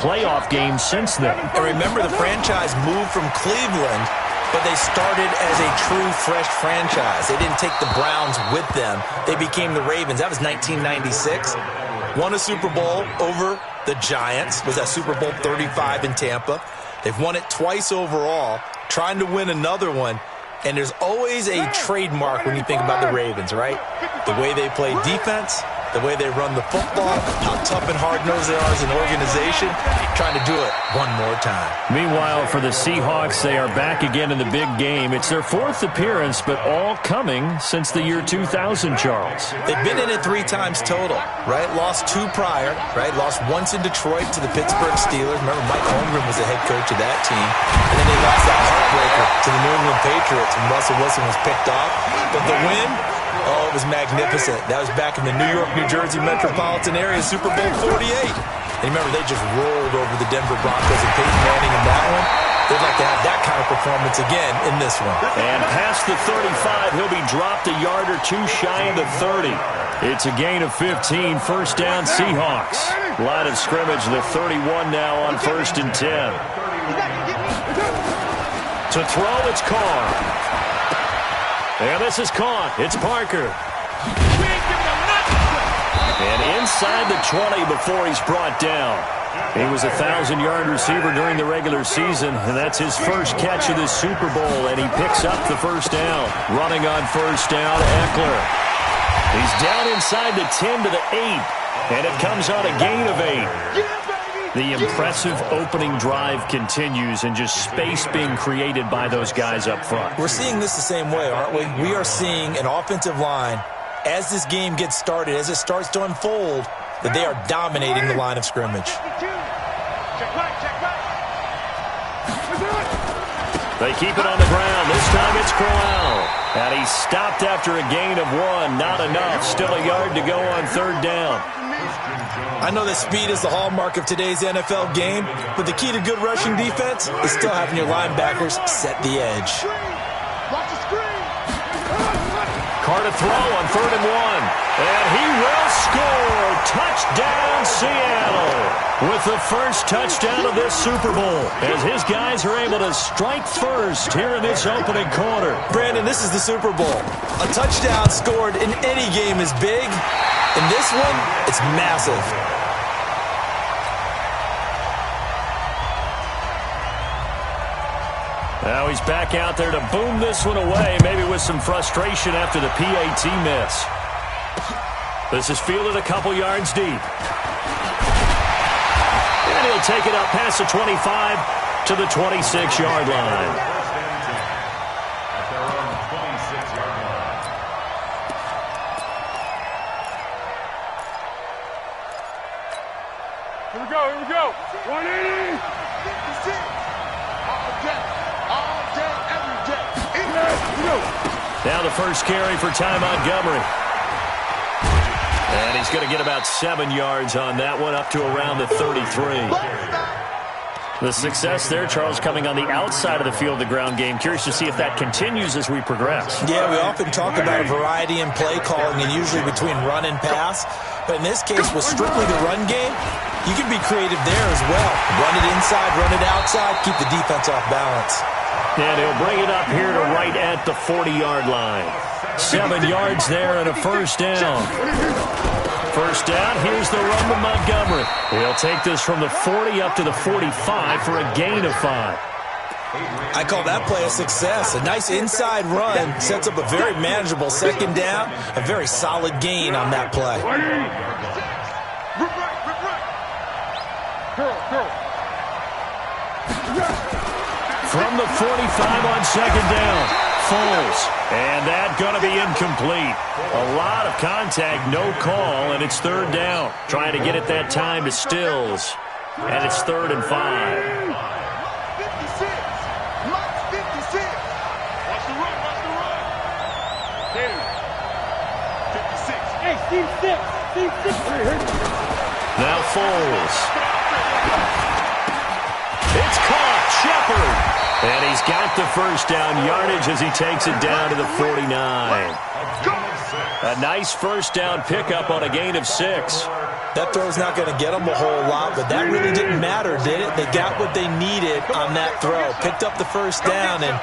playoff games since then. And remember, the franchise moved from Cleveland, but they started as a true fresh franchise. They didn't take the Browns with them. They became the Ravens. That was 1996. Won a Super Bowl over the Giants. Was that Super Bowl 35 in Tampa. They've won it twice overall, trying to win another one. And there's always a trademark when you think about the Ravens, right? The way they play defense, the way they run the football, how tough and hard-nosed they are as an organization, trying to do it one more time. Meanwhile, for the Seahawks, they are back again in the big game. It's their 4th appearance, but all coming since the year 2000, Charles. They've been in it 3 times total, right? Lost 2 prior, right? Lost once in Detroit to the Pittsburgh Steelers. Remember, Mike Holmgren was the head coach of that team. And then they lost that heartbreaker to the New England Patriots when Russell Wilson was picked off. But the win, oh, it was magnificent. That was back in the New York, New Jersey metropolitan area, Super Bowl 48. And remember, they just rolled over the Denver Broncos and Peyton Manning in that one. They'd like to have that kind of performance again in this one. And past the 35, he'll be dropped a yard or 2 shy of the 30. It's a gain of 15, first down Seahawks. Line of scrimmage, the 31 now on 1st and 10. To throw, it's Carr. And this is caught. It's Parker. And inside the 20 before he's brought down. He was a 1,000-yard receiver during the regular season, and that's his first catch of this Super Bowl, and he picks up the first down. Running on first down, Eckler. He's down inside the 10 to the 8, and it comes on a gain of 8. The impressive opening drive continues, and just space being created by those guys up front. We're seeing this the same way, aren't we? We are seeing an offensive line, as this game gets started, as it starts to unfold, that they are dominating the line of scrimmage. They keep it on the ground. This time it's Crowell. And he's stopped after a gain of 1. Not enough. Still a yard to go on 3rd down. I know that speed is the hallmark of today's NFL game, but the key to good rushing defense is still having your linebackers set the edge. Carr to throw on 3rd and 1. And he will score. Touchdown, Seattle. With the first touchdown of this Super Bowl, as his guys are able to strike first here in this opening quarter. Brandon, this is the Super Bowl. A touchdown scored in any game is big. In this one, it's massive. Now he's back out there to boom this one away, maybe with some frustration after the PAT miss. This is fielded a couple yards deep. And he'll take it up past the 25 to the 26-yard line. Here we go. 180. All day, every day. Now the first carry for Ty Montgomery. And he's going to get about 7 yards on that one, up to around the 33. The success there, Charles, coming on the outside of the field, the ground game. Curious to see if that continues as we progress. Yeah, we often talk about a variety in play calling, and usually between run and pass. But in this case, with strictly the run game, you can be creative there as well. Run it inside, run it outside, keep the defense off balance. And he'll bring it up here to right at the 40-yard line. 7 yards there and a first down. First down, here's the run to Montgomery. He'll take this from the 40 up to the 45 for a gain of 5. I call that play a success. A nice inside run sets up a very manageable second down. A very solid gain on that play. From the 45 on second down, Foles. And that going to be incomplete. A lot of contact, no call, and it's 3rd down. Trying to get it that time to Stills. And it's 3rd and 5. 56. Watch the run. 56. Hey, Steve 6. Now Foles. It's caught. Shepard. And he's got the first down yardage as he takes it down to the 49. A nice first down pickup on a gain of 6. That throw's not going to get them a whole lot, but that really didn't matter, did it? They got what they needed on that throw. Picked up the first down, and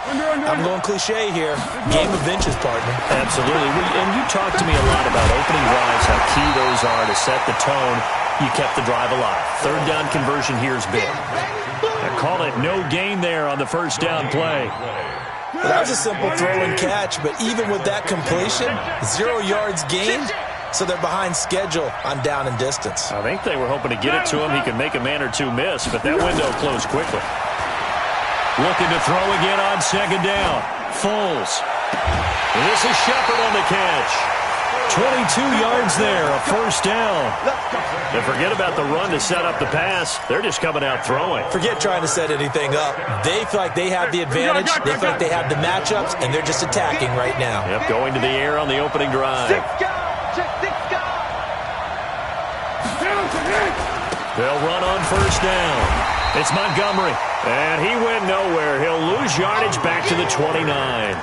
I'm going cliche here. Game of inches, partner. Absolutely. And you talked to me a lot about opening drives, how key those are to set the tone. You kept the drive alive. Third down conversion here is big. I call it no gain there on the first down play. Well, that was a simple throw and catch, but even with that completion, 0 yards gained. So they're behind schedule on down and distance. I think they were hoping to get it to him. He could make a man or two miss, but that window closed quickly. Looking to throw again on second down. Foles. And this is Shepard on the catch. 22 yards there, a first down. And forget about the run to set up the pass. They're just coming out throwing. Forget trying to set anything up. They feel like they have the advantage. They feel like they have the matchups, and they're just attacking right now. Yep, going to the air on the opening drive. They'll run on first down. It's Montgomery. And he went nowhere. He'll lose yardage back to the 29.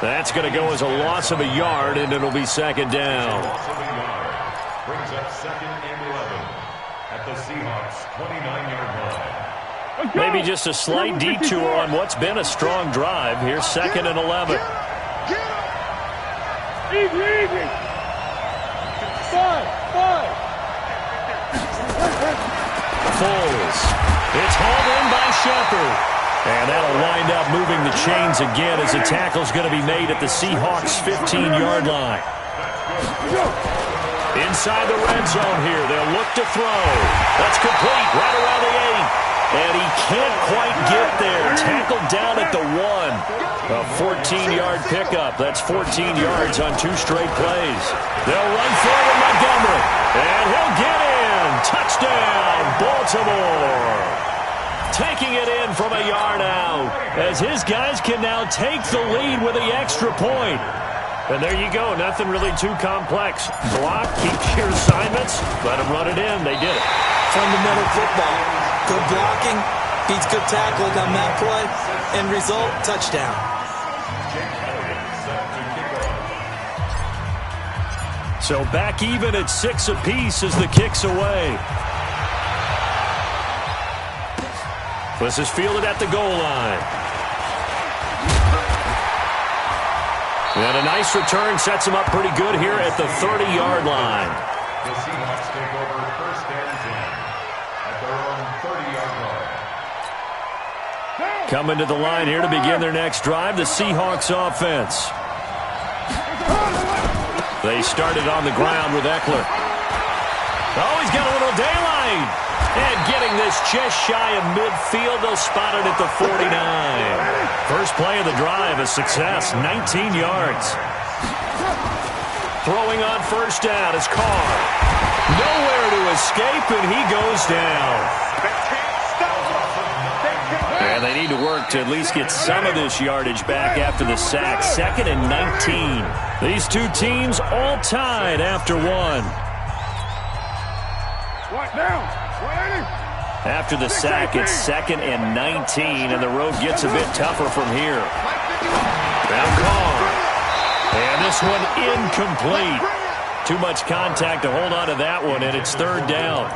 That's going to go as a loss of a yard, and it'll be second down. Brings up second and 11 at the Seahawks 29-yard line. Maybe just a slight detour on what's been a strong drive. Here's second and 11. Easy. 5. Foles. It's hauled in by Shepard. And that'll wind up moving the chains again as the tackle's going to be made at the Seahawks' 15-yard line. Inside the red zone here. They'll look to throw. That's complete right around the 8. And he can't quite get there. Tackled down at the 1. A 14-yard pickup. That's 14 yards on 2 straight plays. They'll run for it with Montgomery. And he'll get in. Touchdown, Baltimore. Taking it in from a yard out. As his guys can now take the lead with the extra point. And there you go. Nothing really too complex. Block, keep your assignments, let them run it in. They did it. Fundamental football. Good blocking, beats good tackling on that play. End result, touchdown. So back even at 6 apiece as the kick's away. This is fielded at the goal line. And a nice return sets him up pretty good here at the 30-yard line. The Seahawks take over first and 10 at their own 30-yard line. Coming to the line here to begin their next drive, the Seahawks offense. They started on the ground with Eckler. Oh, he's got a little daylight. And getting this just shy of midfield, they'll spot it at the 49. First play of the drive, a success, 19 yards. Throwing on first down is Carr. Nowhere to escape, and he goes down. And they need to work to at least get some of this yardage back after the sack. Second and 19. These two teams all tied after one. What now? After the sack, it's second and 19, and the road gets a bit tougher from here. Now Carr. And this one incomplete. Too much contact to hold on to that one, and it's third down.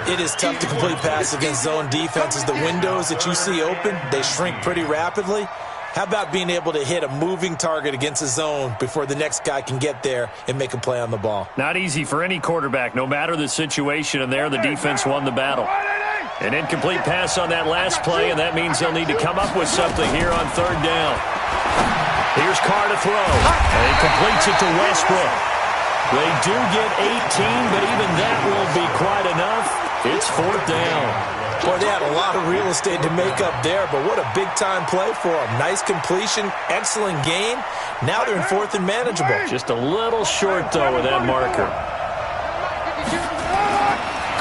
It is tough to complete pass against zone defenses. The windows that you see open, they shrink pretty rapidly. How about being able to hit a moving target against a zone before the next guy can get there and make a play on the ball? Not easy for any quarterback, no matter the situation, and there the defense won the battle. An incomplete pass on that last play, and that means they'll need to come up with something here on third down. Here's Carr to throw, and he completes it to Westbrook. They do get 18, but even that won't be quite enough. It's fourth down. Boy, they had a lot of real estate to make up there, but what a big-time play for them. Nice completion, excellent gain. Now they're in fourth and manageable. Just a little short, though, with that marker.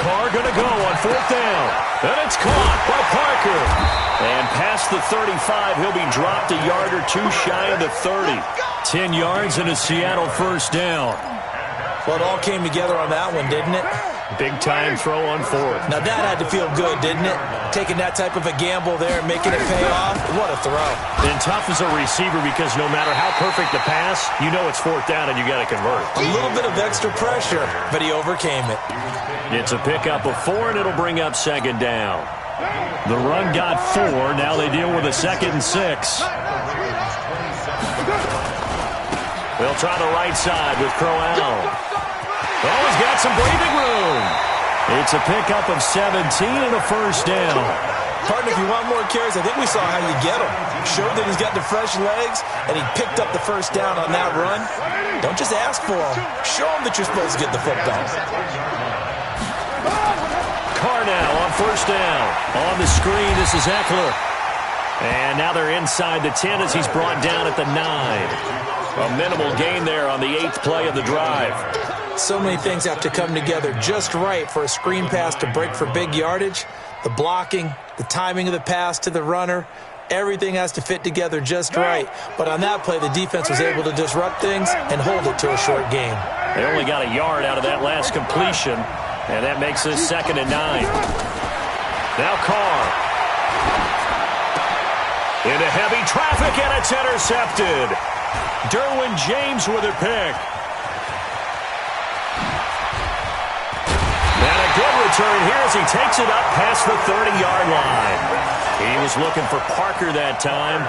Carr going to go on fourth down. And it's caught by Parker. And past the 35, he'll be dropped a yard or two shy of the 30. 10 yards and a Seattle first down. Well, it all came together on that one, didn't it? Big-time throw on fourth. Now that had to feel good, didn't it? Taking that type of a gamble there and making it pay off. What a throw. And tough as a receiver because no matter how perfect the pass, you know it's fourth down and you got to convert. A little bit of extra pressure, but he overcame it. It's a pickup of 4, and it'll bring up second down. The run got 4. Now they deal with a 2nd and 6. They'll try the right side with Crowell. Oh, he's got some breathing room. It's a pickup of 17 and a first down. Partner, if you want more carries, I think we saw how you get him. Showed that he's got the fresh legs, and he picked up the first down on that run. Don't just ask for him. Show him that you're supposed to get the football. Carr now on first down. On the screen, this is Eckler. And now they're inside the 10 as he's brought down at the 9. A minimal gain there on the 8th play of the drive. So many things have to come together just right for a screen pass to break for big yardage. The blocking, the timing of the pass to the runner, everything has to fit together just right. But on that play, the defense was able to disrupt things and hold it to a short game. They only got a yard out of that last completion, and that makes this 2nd and 9. Now Carr. Into heavy traffic, and it's intercepted. Derwin James with a pick. And a good return here as he takes it up past the 30-yard line. He was looking for Parker that time.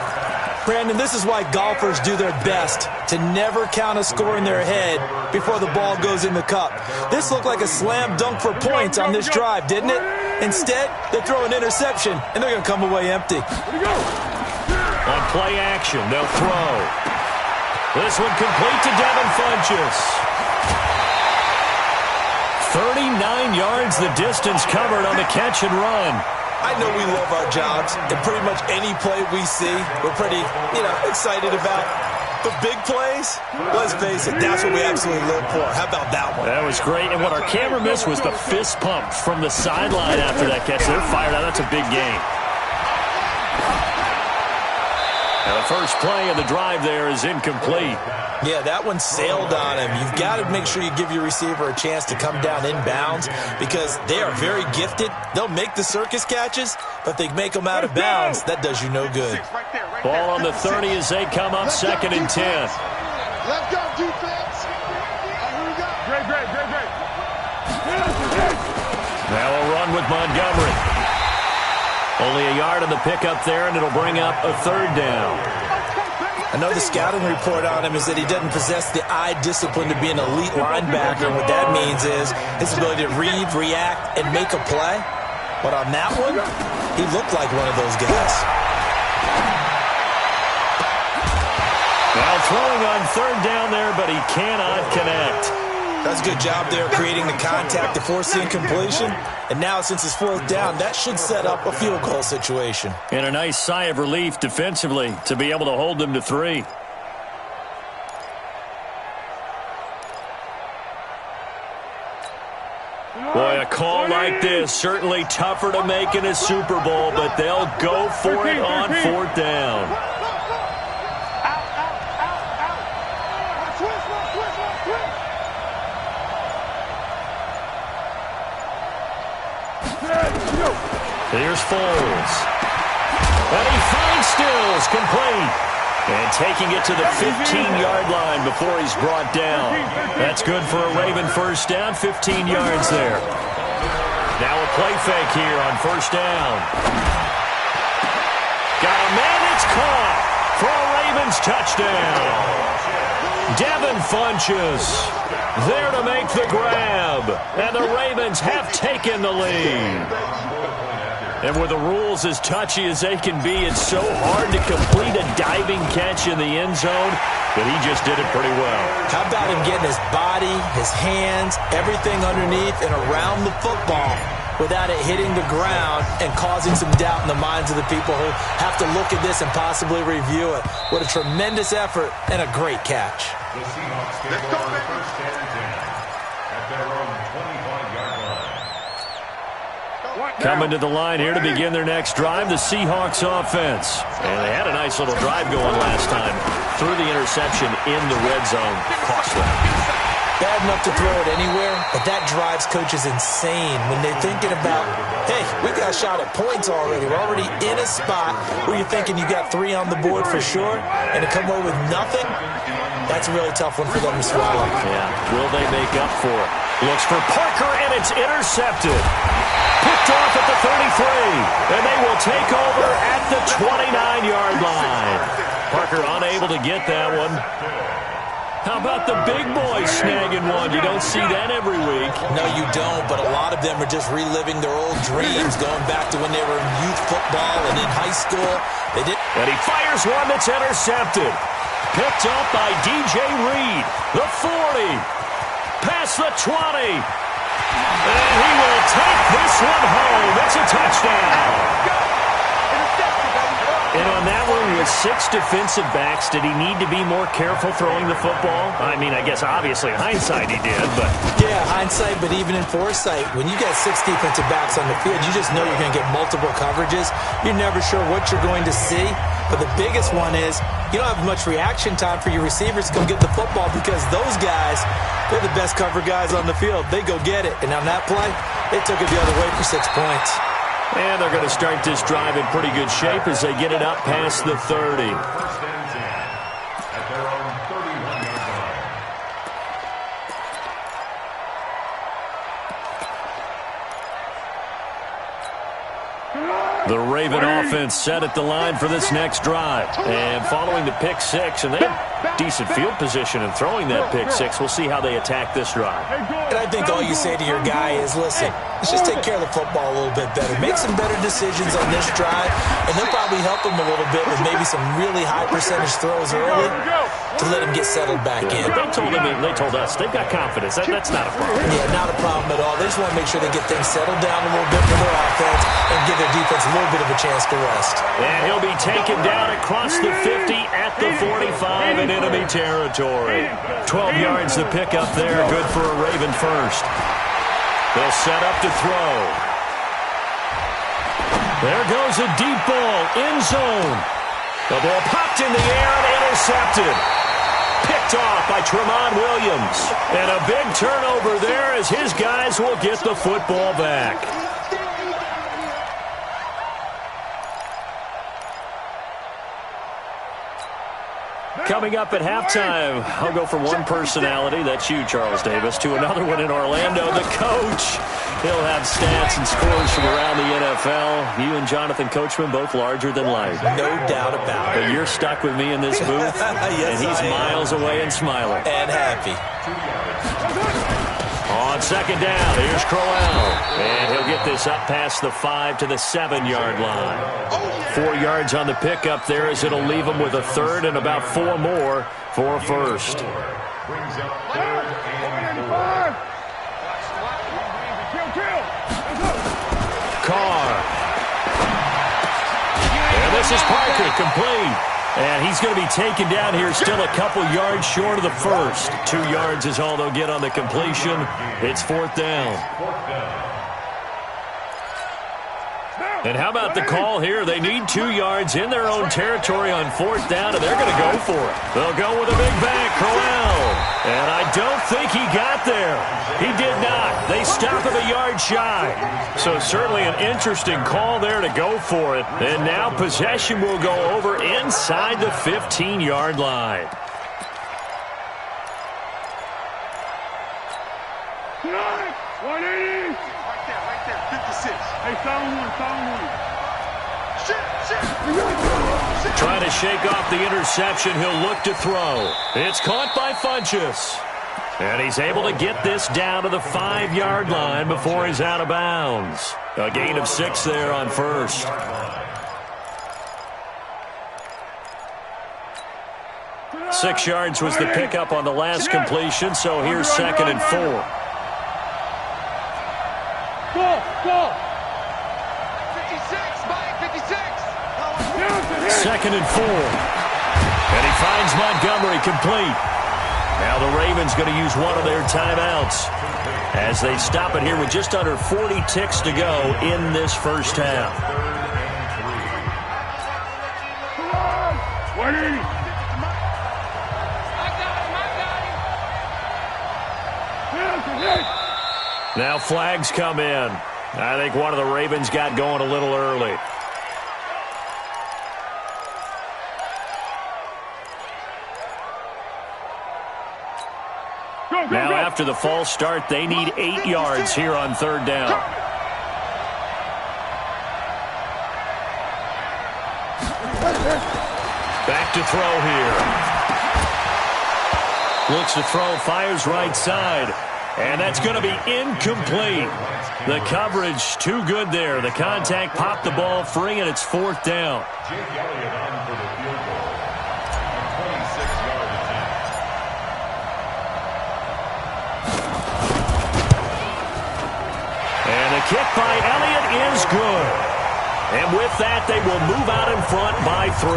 Brandon, this is why golfers do their best to never count a score in their head before the ball goes in the cup. This looked like a slam dunk for points on this drive, didn't it? Instead, they throw an interception, and they're going to come away empty. On play action, they'll throw. This one complete to Devin Funchess. 39 yards the distance covered on the catch and run. I know we love our jobs, and pretty much any play we see, we're pretty, excited about. But big plays, let's face it, that's what we absolutely live for. How about that one? That was great, and what our camera missed was the fist pump from the sideline after that catch. They're fired out. That's a big game. Now the first play of the drive there is incomplete. Yeah, that one sailed on him. You've got to make sure you give your receiver a chance to come down inbounds because they are very gifted. They'll make the circus catches, but they make them out of bounds. That does you no good. Ball on the 30 as they come up 2nd and 10. Let's go, defense. Here we go. Great. Now a run with Montgomery. Only a yard on the pickup there, and it'll bring up a 3rd down. I know the scouting report on him is that he doesn't possess the eye discipline to be an elite linebacker. And what that means is his ability to read, react, and make a play. But on that one, he looked like one of those guys. Now throwing on 3rd down there, but he cannot connect. That's a good job there creating the contact to force the incompletion. And now since it's 4th down, that should set up a field goal situation. And a nice sigh of relief defensively to be able to hold them to 3. Boy, a call like this, certainly tougher to make in a Super Bowl, but they'll go for it on 4th down. Here's Foles. And he finds Stills, complete. And taking it to the 15-yard line before he's brought down. That's good for a Raven first down, 15 yards there. Now a play fake here on 1st down. Got a man, it's caught for a Ravens touchdown. Devin Funchess there to make the grab. And the Ravens have taken the lead. And with the rules as touchy as they can be, it's so hard to complete a diving catch in the end zone, but he just did it pretty well. How about him getting his body, his hands, everything underneath and around the football without it hitting the ground and causing some doubt in the minds of the people who have to look at this and possibly review it. What a tremendous effort and a great catch. The Seahawks take over 1st and 10 at their own 25-yard line. Coming to the line here to begin their next drive, the Seahawks offense. And they had a nice little drive going last time. Threw the interception in the red zone. Cost them. bad enough to throw it anywhere, but that drives coaches insane when they're thinking about, hey, we got a shot at points already. We're already in a spot where you're thinking you got 3 on the board for sure, and to come away with nothing, that's a really tough one for them to swallow. Yeah, will they make up for it? Looks for Parker, and it's intercepted. Picked off at the 33, and they will take over at the 29-yard line. Parker unable to get that one. How about the big boys snagging one? You don't see that every week. No, you don't, but a lot of them are just reliving their old dreams, going back to when they were in youth football and in high school. And he fires one that's intercepted. Picked up by DJ Reed, the 40, past the 20. And he will take this one home. It's a touchdown. And on that one, with 6 defensive backs, did he need to be more careful throwing the football? I mean, I guess obviously hindsight he did, but... Yeah, hindsight, but even in foresight, when you got 6 defensive backs on the field, you just know you're going to get multiple coverages. You're never sure what you're going to see. But the biggest one is you don't have much reaction time for your receivers to come get the football because those guys, they're the best cover guys on the field. They go get it. And on that play, they took it the other way for 6 points. And they're going to start this drive in pretty good shape as they get it up past the 30. The Raven offense set at the line for this next drive. And following the pick 6, and they have decent field position in throwing that pick 6. We'll see how they attack this drive. And I think all you say to your guy is, listen, let's just take care of the football a little bit better. Make some better decisions on this drive, and they'll probably help him a little bit with maybe some really high percentage throws early to let him get settled back in. They told us they've got confidence. That's not a problem. Yeah, not a problem at all. They just want to make sure they get things settled down a little bit for their offense and give their defense a little bit of a chance to rest. And he'll be taken down across the 50 at the 45 in enemy territory. 12 yards to pick up there. Good for a Raven first. They'll set up to throw. There goes a deep ball, end zone. The ball popped in the air and intercepted. Picked off by Tremont Williams. And a big turnover there as his guys will get the football back. Coming up at halftime, I'll go from one personality, that's you, Charles Davis, to another one in Orlando, the coach. He'll have stats and scores from around the NFL. You and Jonathan Coachman, both larger than life. No doubt about it. But you're stuck with me in this booth, yes, and he's miles away and smiling. And happy. On second down, here's Crowell. And he'll get this up past the 5 to the 7-yard line. 4 yards on the pickup there as it'll leave him with a third and about 4 more for a first. Carr. And this is Parker, complete. And he's going to be taken down here still a couple yards short of the first. 2 yards is all they'll get on the completion. It's 4th down. And how about the call here? They need 2 yards in their own territory on 4th down, and they're going to go for it. They'll go with a big bang, Crowell. And I don't think he got there. He did not. They stop him a yard shy. So certainly an interesting call there to go for it. And now possession will go over inside the 15-yard line. Trying to shake off the interception. He'll look to throw. It's caught by Funchess. And he's able to get this down to the 5-yard line before he's out of bounds. A gain of 6 there on first. Six yards was the pickup on the last completion, so here's 2nd and 4. Go! 2nd and 4. And he finds Montgomery complete. Now the Ravens going to use one of their timeouts as they stop it here with just under 40 ticks to go in this first half. Now flags come in. I think one of the Ravens got going a little early. Now after the false start, they need 8 yards here on third down. Back to throw here. Looks to throw, fires right side. And that's going to be incomplete. The coverage too good there. The contact popped the ball free, and it's fourth down. Jake Elliott on for the field goal. A 26-yard attempt. And a kick by Elliott is good. And with that, they will move out in front by 3.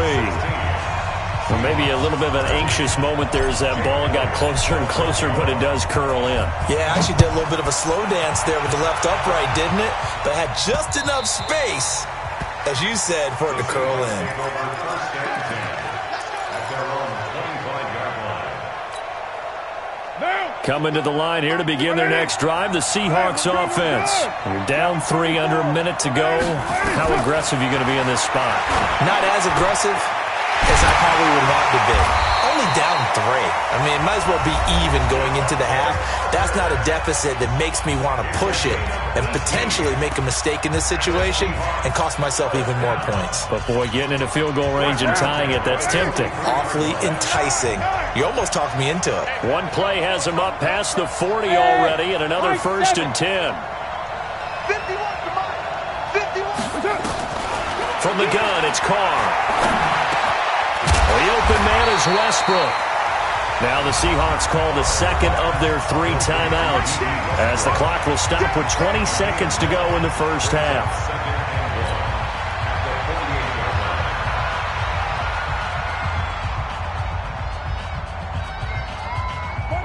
Or maybe a little bit of an anxious moment there as that ball got closer and closer, but it does curl in. Yeah, actually did a little bit of a slow dance there with the left upright, didn't it? But had just enough space, as you said, for it to curl in. Coming to the line here to begin their next drive, the Seahawks offense. You're down 3, under a minute to go. How aggressive are you going to be in this spot? Not as aggressive as I probably would want to be. Only down 3. I mean, it might as well be even going into the half. That's not a deficit that makes me want to push it and potentially make a mistake in this situation and cost myself even more points. But, boy, getting into field goal range and tying it, that's tempting. Awfully enticing. You almost talked me into it. One play has him up past the 40 already, and another 1st and 10. 51. From the gun, it's Carr. The open man is Westbrook. Now the Seahawks call the second of their 3 timeouts as the clock will stop with 20 seconds to go in the first half.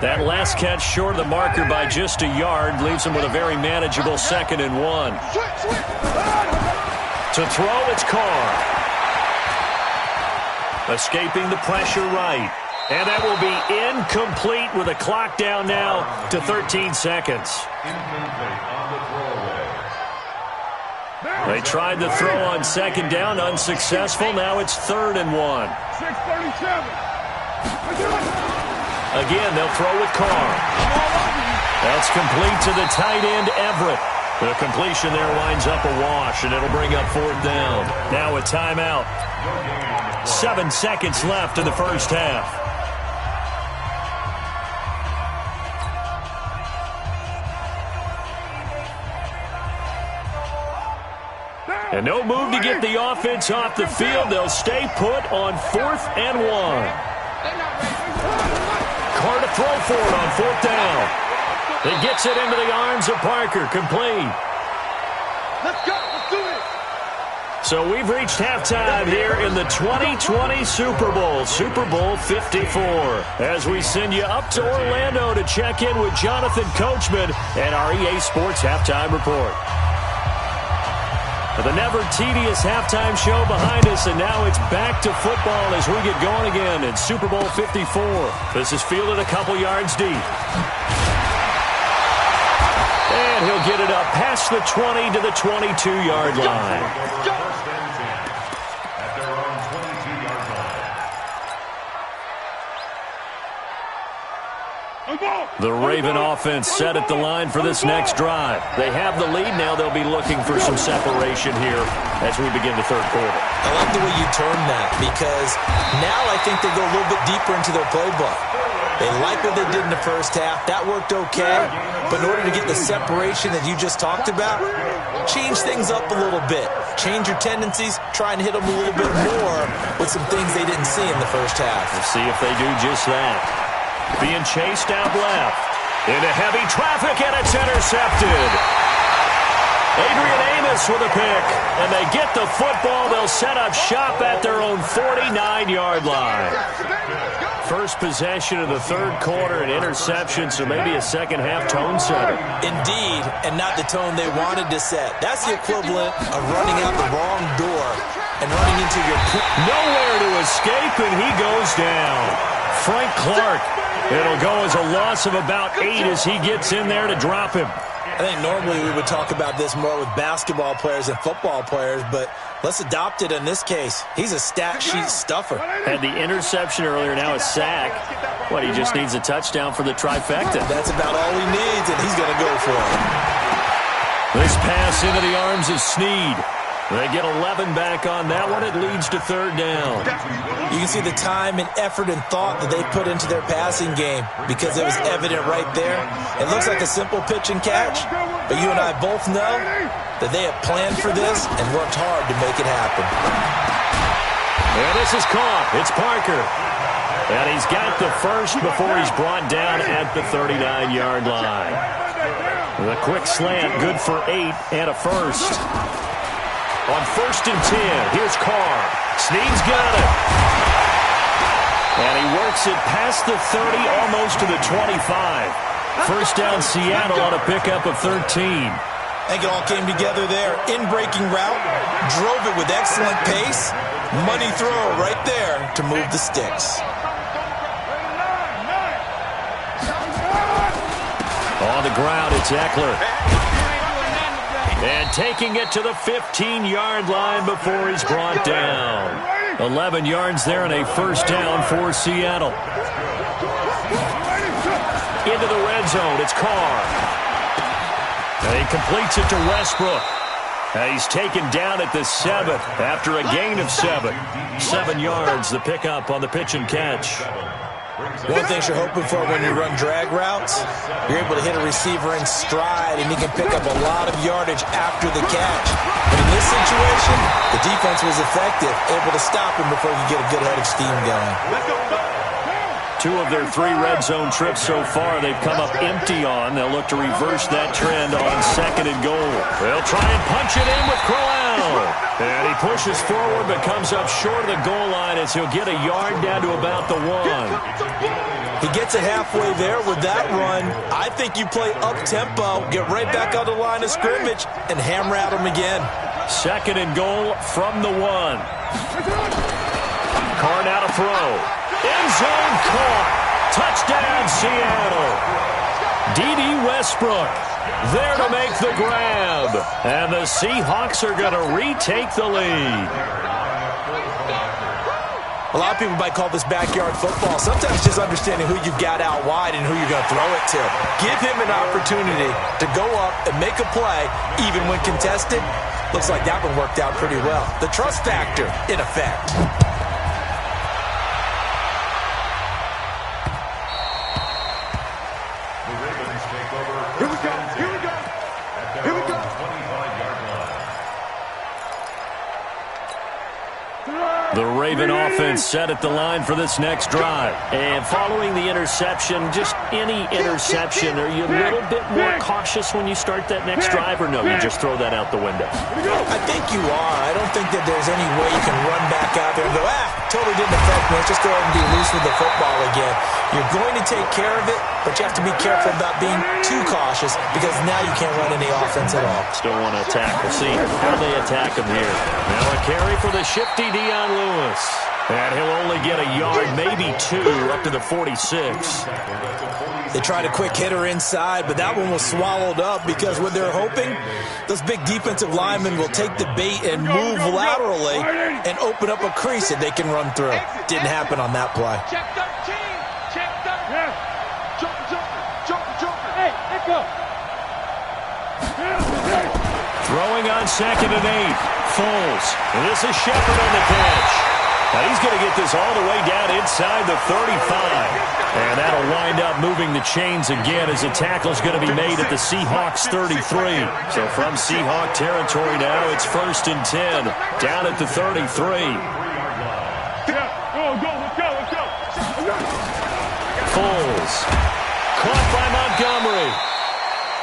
That last catch short of the marker by just a yard leaves him with a very manageable 2nd and 1. To throw, it's Carr. Escaping the pressure right. And that will be incomplete with a clock down now to 13 seconds. They tried the throw on 2nd down, unsuccessful. Now it's 3rd and 1. Again, they'll throw with Carr. That's complete to the tight end, Everett. The completion there winds up a wash, and it'll bring up 4th down. Now a timeout. 7 seconds left in the first half. And no move to get the offense off the field. They'll stay put on 4th and 1. Carr to throw for it on 4th down. He gets it into the arms of Parker. Complete. Let's go. Let's do it. So we've reached halftime here in the 2020 Super Bowl, Super Bowl 54, as we send you up to Orlando to check in with Jonathan Coachman and our EA Sports Halftime Report. The never-tedious halftime show behind us, and now it's back to football as we get going again in Super Bowl 54. This is fielded a couple yards deep. And he'll get it up past the 20 to the 22-yard line. At their own 22-yard line. The Raven offense set at the line for this next drive. They have the lead. Now they'll be looking for some separation here as we begin the third quarter. I like the way you term that, because now I think they go a little bit deeper into their playbook. They like what they did in the first half. That worked okay. But in order to get the separation that you just talked about, change things up a little bit. Change your tendencies. Try and hit them a little bit more with some things they didn't see in the first half. We'll see if they do just that. Being chased out left. Into heavy traffic, and it's intercepted. Adrian Amos with a pick. And they get the football. They'll set up shop at their own 49-yard line. First possession of the third quarter, an interception, so maybe a second-half tone setter. Indeed, and not the tone they wanted to set. That's the equivalent of running out the wrong door and running into your... Nowhere to escape, and he goes down. Frank Clark It'll go as a loss of about 8 as he gets in there to drop him. I think normally we would talk about this more with basketball players and football players, but let's adopt it in this case. He's a stat sheet stuffer. Had the interception earlier, now a sack. What, he just needs a touchdown for the trifecta. That's about all he needs, and he's going to go for it. This pass into the arms of Snead. They get 11 back on that one. It leads to third down. You can see the time and effort and thought that they put into their passing game because it was evident right there. It looks like a simple pitch and catch, but you and I both know that they have planned for this and worked hard to make it happen. And this is caught. It's Parker. And he's got the first before he's brought down at the 39-yard line. The quick slant, good for 8 and a first. On 1st and 10, here's Carr. Snead's got it. And he works it past the 30, almost to the 25. First down, Seattle on a pickup of 13. I think it all came together there. In-breaking route, drove it with excellent pace. Money throw right there to move the sticks. On the ground, it's Eckler. And taking it to the 15-yard line before he's brought down. 11 yards there and a first down for Seattle. Into the red zone, it's Carr. And he completes it to Westbrook. And he's taken down at the 7th after a gain of 7. 7 yards, the pickup on the pitch and catch. One of the things you're hoping for when you run drag routes, you're able to hit a receiver in stride, and he can pick up a lot of yardage after the catch. But in this situation, the defense was effective, able to stop him before he could get a good head of steam going. 2 of their 3 red zone trips so far they've come up empty on. They'll look to reverse that trend on 2nd and goal. They'll try and punch it in with Crowell. And he pushes forward but comes up short of the goal line as he'll get a yard down to about the 1. He gets it halfway there with that run. I think you play up-tempo, get right back on the line of scrimmage, and hammer at him again. 2nd and goal from the 1. Carr now to throw. End zone caught. Touchdown, Seattle. D.D. Westbrook there to make the grab. And the Seahawks are going to retake the lead. A lot of people might call this backyard football. Sometimes just understanding who you've got out wide and who you're going to throw it to. Give him an opportunity to go up and make a play, even when contested. Looks like that one worked out pretty well. The trust factor, in effect. The Raven offense set at the line for this next drive. And following the interception, just any interception, are you a little bit more cautious when you start that next drive, or no, you just throw that out the window? I think you are. I don't think that there's any way you can run back out there and go, totally didn't affect me. Let's just go ahead and be loose with the football again. You're going to take care of it, but you have to be careful about being too cautious because now you can't run any offense at all. Still want to attack. We'll see how they attack him here. Now a carry for the shifty Dion Lewis. And he'll only get a yard, maybe 2, up to the 46. They tried a quick hitter inside, but that one was swallowed up because what they're hoping, those big defensive linemen will take the bait and move laterally and open up a crease that they can run through. Didn't happen on that play. Check 13. Check 13. Jumper. Hey, let go. Throwing on 2nd and 8. Foles. And this is Shepard on the catch. Now he's going to get this all the way down inside the 35. And that'll wind up moving the chains again as the tackle's going to be made at the Seahawks 33. So from Seahawk territory now, it's 1st and 10. Down at the 33. Let's go. Foles. Caught by Montgomery.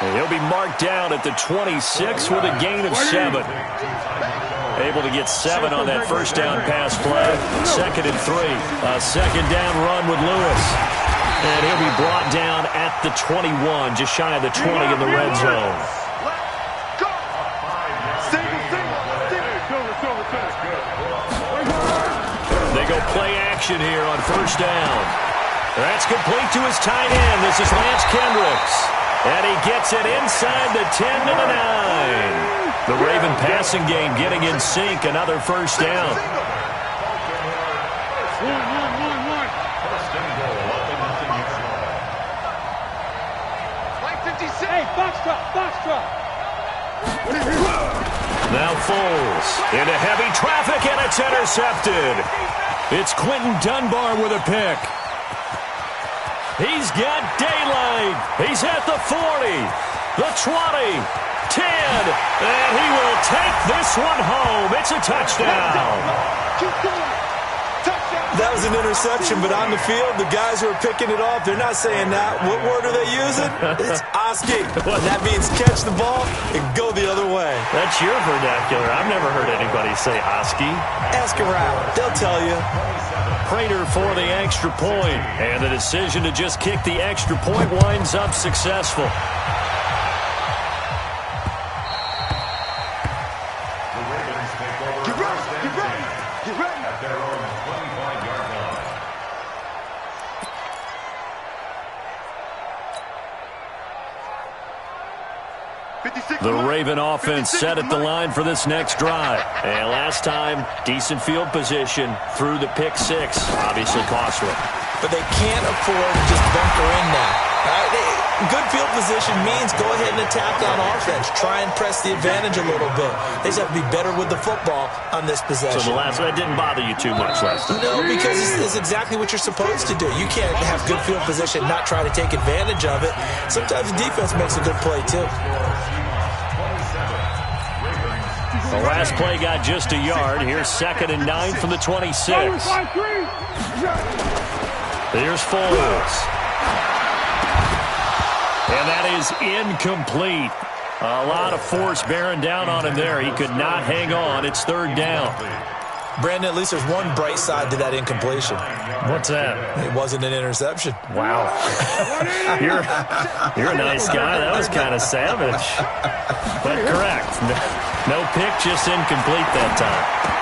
And he'll be marked down at the 26 with a gain of 7. Able to get 7 on that first down pass play. 2nd and 3. A 2nd down run with Lewis. And he'll be brought down at the 21, just shy of the 20 in the red zone. They go play action here on 1st down. That's complete to his tight end. This is Lance Kendricks. And he gets it inside the 10 to the 9. The Raven passing game getting in sync. Another first down. Now Foles into heavy traffic, and it's intercepted. It's Quentin Dunbar with a pick. He's got daylight. He's at the 40, the 20, 10, and he will take this one home. It's a touchdown. That was an interception, but on the field, the guys who are picking it off, they're not saying that. What word are they using? It's Oski. That means catch the ball and go the other way. That's your vernacular. I've never heard anybody say Oski. Ask around. They'll tell you. Prater for the extra point, and the decision to just kick the extra point winds up successful. The Raven offense set at the line for this next drive. And last time, decent field position through the pick six. Obviously costly. But they can't afford to just bunker in now. Good field position means go ahead and attack on offense. Try and press the advantage a little bit. They just have to be better with the football on this possession. So that didn't bother you too much last time? No, because it's exactly what you're supposed to do. You can't have good field position, not try to take advantage of it. Sometimes the defense makes a good play, too. The last play got just a yard. Here's 2nd and 9 from the 26. Here's Foles. And that is incomplete. A lot of force bearing down on him there. He could not hang on. It's 3rd down. Brandon, at least there's one bright side to that incompletion. What's that? It wasn't an interception. Wow. You're a nice guy. That was kind of savage. But correct. No pick, just incomplete that time.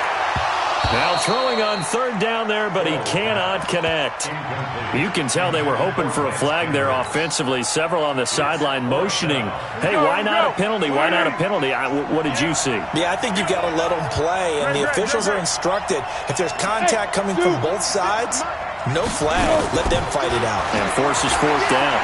Now throwing on 3rd down there, but he cannot connect. You can tell they were hoping for a flag there offensively. Several on the sideline motioning. Hey, why not a penalty? Why not a penalty? What did you see? Yeah, I think you've got to let them play, and the officials are instructed. If there's contact coming from both sides, no flag. Let them fight it out. And forces 4th down.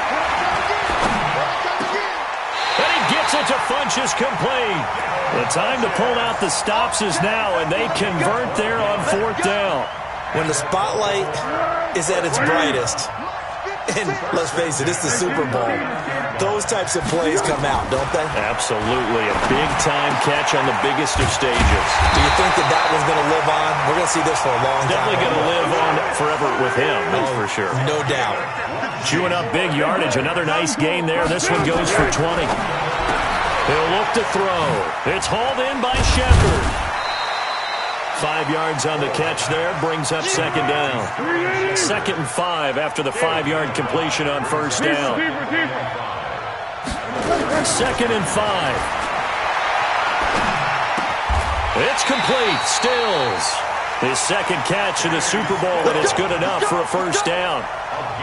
And he gets it to Funchess complete. The time to pull out the stops is now, and they convert there on 4th down. When the spotlight is at its brightest, and let's face it, it's the Super Bowl, those types of plays come out, don't they? Absolutely. A big-time catch on the biggest of stages. Do you think that one's going to live on? We're going to see this for a long time. Definitely going to live on forever with him, that's for sure. No doubt. Chewing up big yardage. Another nice gain there. This one goes for 20. He'll look to throw. It's hauled in by Shepard. 5 yards on the catch there. Brings up 2nd down. 2nd and 5 after the 5-yard completion on 1st down. 2nd and 5. It's complete. Stills. His 2nd catch in the Super Bowl, and it's good enough for a 1st down.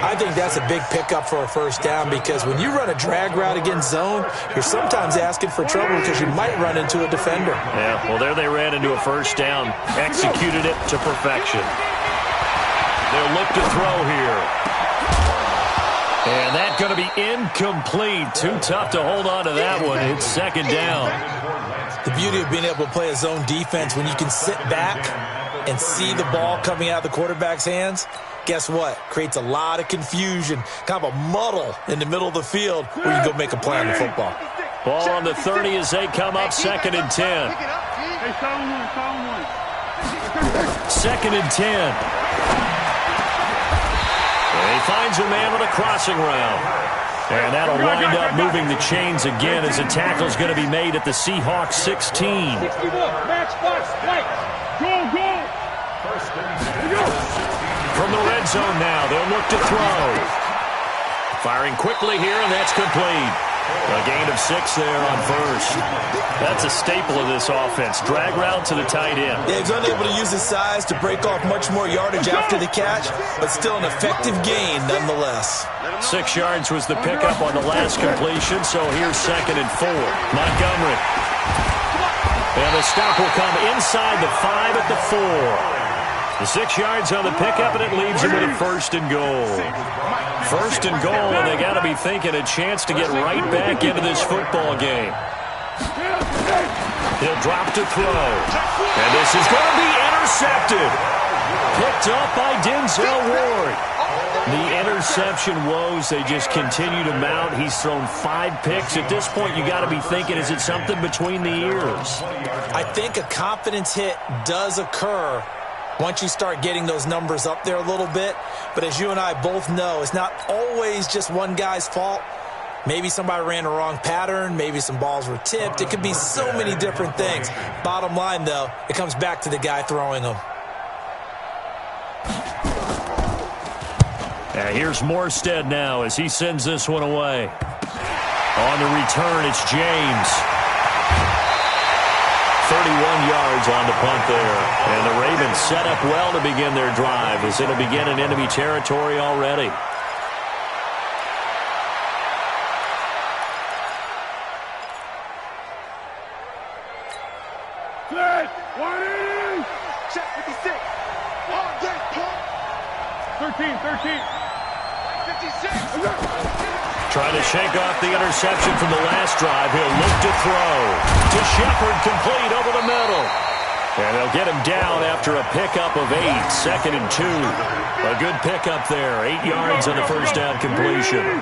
I think that's a big pickup for a 1st down because when you run a drag route against zone, you're sometimes asking for trouble because you might run into a defender. Yeah, well, there they ran into a 1st down, executed it to perfection. They'll look to throw here. And that's going to be incomplete. Too tough to hold on to that one. It's 2nd down. The beauty of being able to play a zone defense when you can sit back and see the ball coming out of the quarterback's hands, guess what? Creates a lot of confusion, kind of a muddle in the middle of the field where you go make a play on the football. Ball on the 30 as they come up 2nd and 10. 2nd and 10. And he finds a man with a crossing route. And that'll wind up moving the chains again as a tackle's going to be made at the Seahawks 16. From the red zone now, they'll look to throw. Firing quickly here, and that's complete. A gain of 6 there on first. That's a staple of this offense. Drag route to the tight end. Yeah, he's unable to use his size to break off much more yardage after the catch, but still an effective gain nonetheless. 6 yards was the pickup on the last completion, so here's 2nd and 4. Montgomery. And the stop will come inside the 5 at the 4. The 6 yards on the pickup, and it leaves him with a 1st and goal. 1st and goal, and they got to be thinking a chance to get right back into this football game. He'll drop to throw. And this is going to be intercepted. Picked up by Denzel Ward. The interception woes, they just continue to mount. He's thrown 5 picks. At this point, you got to be thinking, is it something between the ears? I think a confidence hit does occur once you start getting those numbers up there a little bit. But as you and I both know, it's not always just one guy's fault. Maybe somebody ran a wrong pattern. Maybe some balls were tipped. It could be so many different things. Bottom line, though, it comes back to the guy throwing them. Here's Morstead now as he sends this one away. On the return, it's James. 31 yards on the punt there. And the Ravens set up well to begin their drive as it'll begin in enemy territory already. Check 56. On deck, pump. 13. 56. Trying to shake off the interception from the last drive. He'll look to throw. To Shepard, complete over the middle. And they'll get him down after a pickup of 8. 2nd and 2. A good pickup there. 8 yards on the first down completion.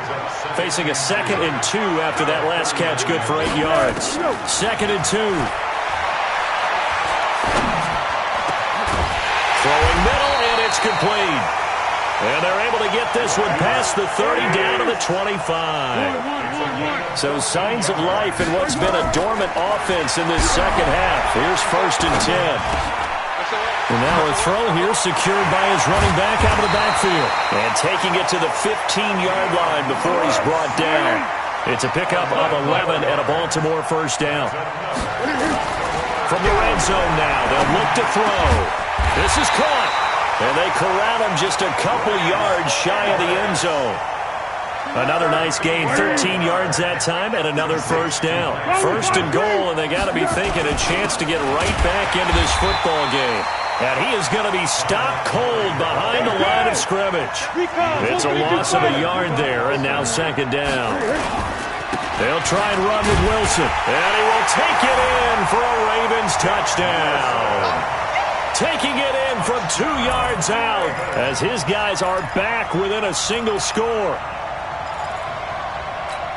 Facing a 2nd and 2 after that last catch. Good for 8 yards. 2nd and 2. Throwing middle, and it's complete. And they're able to get this one past the 30 down to the 25. So signs of life in what's been a dormant offense in this second half. Here's 1st and 10. And now a throw here secured by his running back out of the backfield. And taking it to the 15-yard line before he's brought down. It's a pickup of 11 and a Baltimore 1st down. From the red zone now, they'll look to throw. This is caught. And they corral him just a couple yards shy of the end zone. Another nice gain, 13 yards that time, and another 1st down. 1st and goal, and they got to be thinking a chance to get right back into this football game. And he is going to be stopped cold behind the line of scrimmage. It's a loss of a yard there, and now 2nd down. They'll try and run with Wilson, and he will take it in for a Ravens touchdown. Taking it in from 2 yards out as his guys are back within a single score.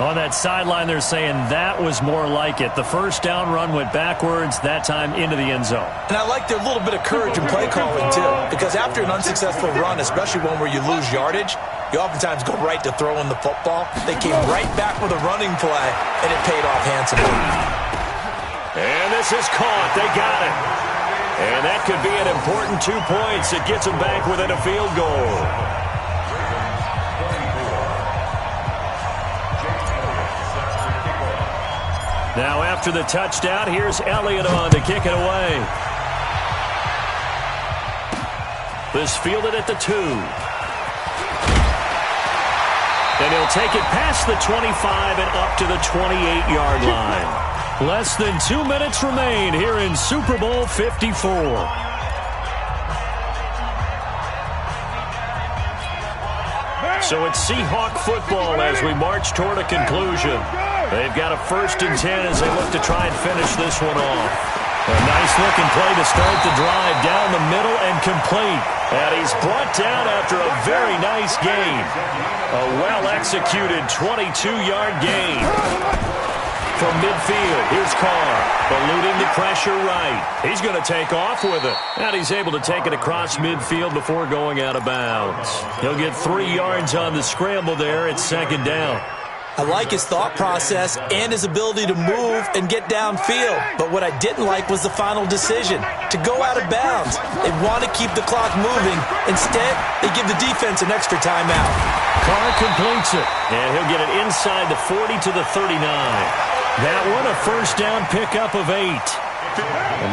On that sideline, they're saying that was more like it. The 1st down run went backwards, that time into the end zone. And I like their little bit of courage in play calling, too. Because after an unsuccessful run, especially one where you lose yardage, you oftentimes go right to throwing the football. They came right back with a running play, and it paid off handsomely. And this is caught. They got it. And that could be an important 2 points. It gets them back within a field goal. Now after the touchdown, here's Elliott on to kick it away. This fielded at the 2. And he'll take it past the 25 and up to the 28-yard line. Less than 2 minutes remain here in Super Bowl 54. So it's Seahawk football as we march toward a conclusion. They've got a 1st and 10 as they look to try and finish this one off. A nice-looking play to start the drive down the middle and complete. And he's brought down after a very nice gain. A well-executed 22-yard gain. From midfield, here's Carr, eluding the pressure right. He's going to take off with it. And he's able to take it across midfield before going out of bounds. He'll get 3 yards on the scramble there at 2nd down. I like his thought process and his ability to move and get downfield. But what I didn't like was the final decision, to go out of bounds. They want to keep the clock moving. Instead, they give the defense an extra timeout. Carr completes it, and he'll get it inside the 40 to the 39. That one a first down pickup of 8.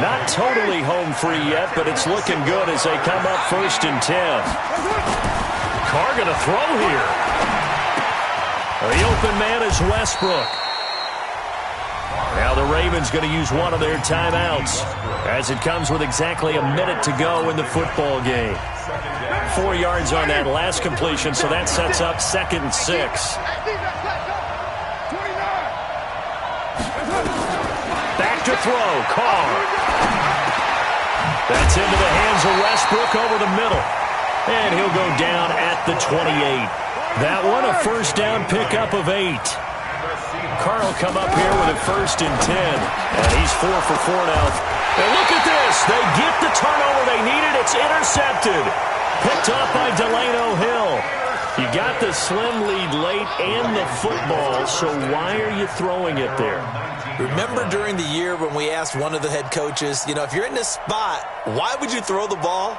Not totally home free yet, but it's looking good as they come up 1st and 10. Carr going to throw here. The open man is Westbrook. Now the Ravens going to use one of their timeouts as it comes with exactly a minute to go in the football game. 4 yards on that last completion, so that sets up 2nd and 6. Back to throw, Carr. That's into the hands of Westbrook over the middle. And he'll go down at the 28. That one a first down pickup of 8. Carr will come up here with a 1st and 10. And he's 4 for 4 now. And look at this. They get the turnover they needed. It's intercepted. Picked up by Delano Hill. You got the slim lead late and the football, so why are you throwing it there? Remember during the year when we asked one of the head coaches, if you're in this spot, why would you throw the ball?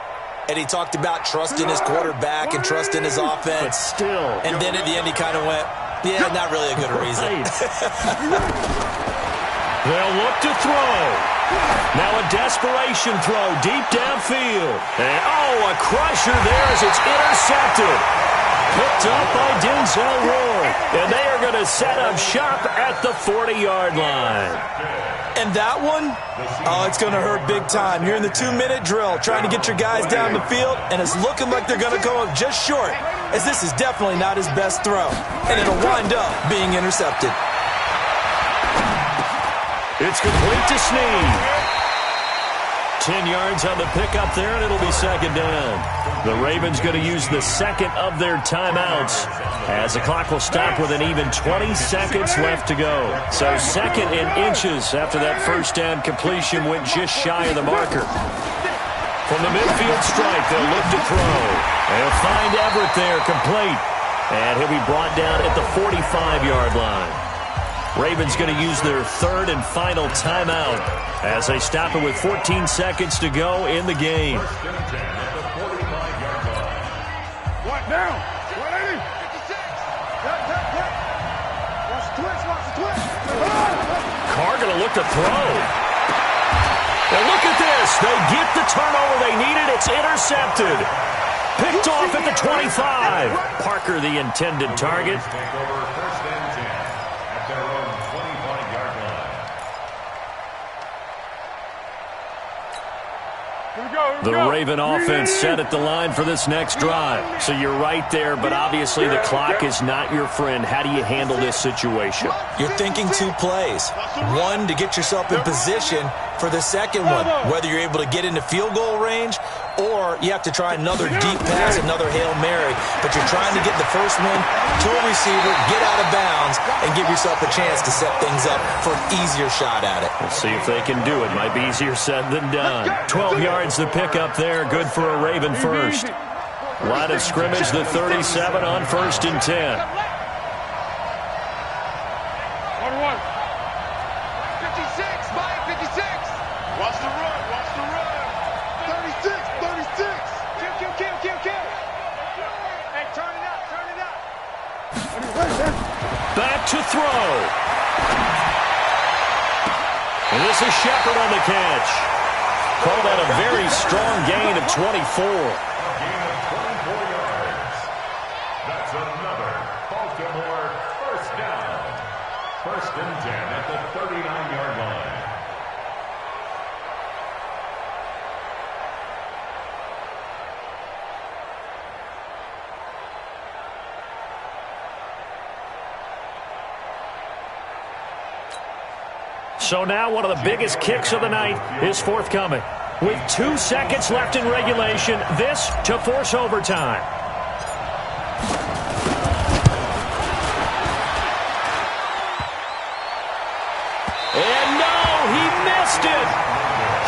And he talked about trusting his quarterback and trusting his offense. But still. And then at the end he kind of went, yeah, not really a good reason. They'll look to throw. Now a desperation throw deep downfield. And a crusher there as it's intercepted. Picked up by Denzel Ward. And they are going to set up shop at the 40-yard line. And that one, it's going to hurt big time. You're in the 2-minute drill trying to get your guys down the field, and it's looking like they're going to go up just short, as this is definitely not his best throw. And it'll wind up being intercepted. It's complete to Snead. 10 yards on the pickup there, and it'll be 2nd down. The Ravens going to use the 2nd of their timeouts as the clock will stop with an even 20 seconds left to go. So 2nd and inches after that first down completion went just shy of the marker. From the midfield stripe, they'll look to throw. They'll find Everett there, complete. And he'll be brought down at the 45-yard line. Ravens going to use their 3rd and final timeout as they stop it with 14 seconds to go in the game. What now? 180. 56. Watch the twitch. Carr going to look to throw. Now look at this. They get the turnover they needed. It's intercepted. Picked off at the 25. Parker, the intended target. The Raven offense set at the line for this next drive. So you're right there, but obviously the clock is not your friend. How do you handle this situation? You're thinking 2 plays. One, to get yourself in position for the second one, whether you're able to get into field goal range or you have to try another deep pass, another Hail Mary. But you're trying to get the first one to a receiver, get out of bounds, and give yourself a chance to set things up for an easier shot at it. We'll see if they can do it. Might be easier said than done. 12 yards to pick up there. Good for a Raven first. Line of scrimmage, the 37 on 1st and 10. 56, Mike, 56. Watch the run. 36. Kill. Hey, turn it up. Back to throw. And this is Shepard on the catch. Called out a very strong gain of 24. Gain of 24 yards. That's another Baltimore first down. 1st and 10 at the 39-yard line. So now one of the biggest kicks of the night is forthcoming. With 2 seconds left in regulation, this to force overtime. And no, he missed it.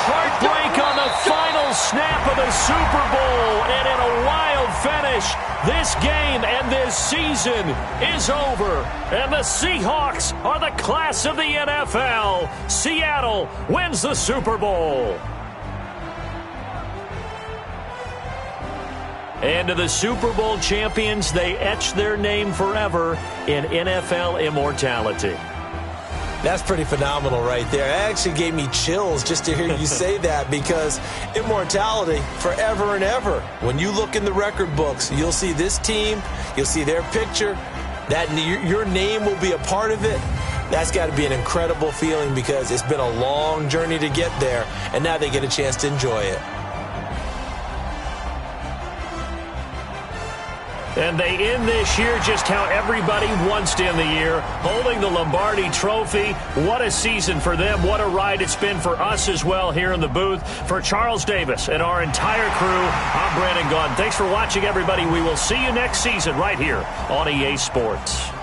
Heartbreak on the final snap of the Super Bowl, and in a wild finish, this game and this season is over. And the Seahawks are the class of the NFL. Seattle wins the Super Bowl. And to the Super Bowl champions, they etch their name forever in NFL immortality. That's pretty phenomenal right there. It actually gave me chills just to hear you say that, because immortality forever and ever. When you look in the record books, you'll see this team, you'll see their picture, that your name will be a part of it. That's got to be an incredible feeling, because it's been a long journey to get there, and now they get a chance to enjoy it. And they end this year just how everybody wants to end the year, holding the Lombardi Trophy. What a season for them. What a ride it's been for us as well here in the booth. For Charles Davis and our entire crew, I'm Brandon Gaudin. Thanks for watching, everybody. We will see you next season right here on EA Sports.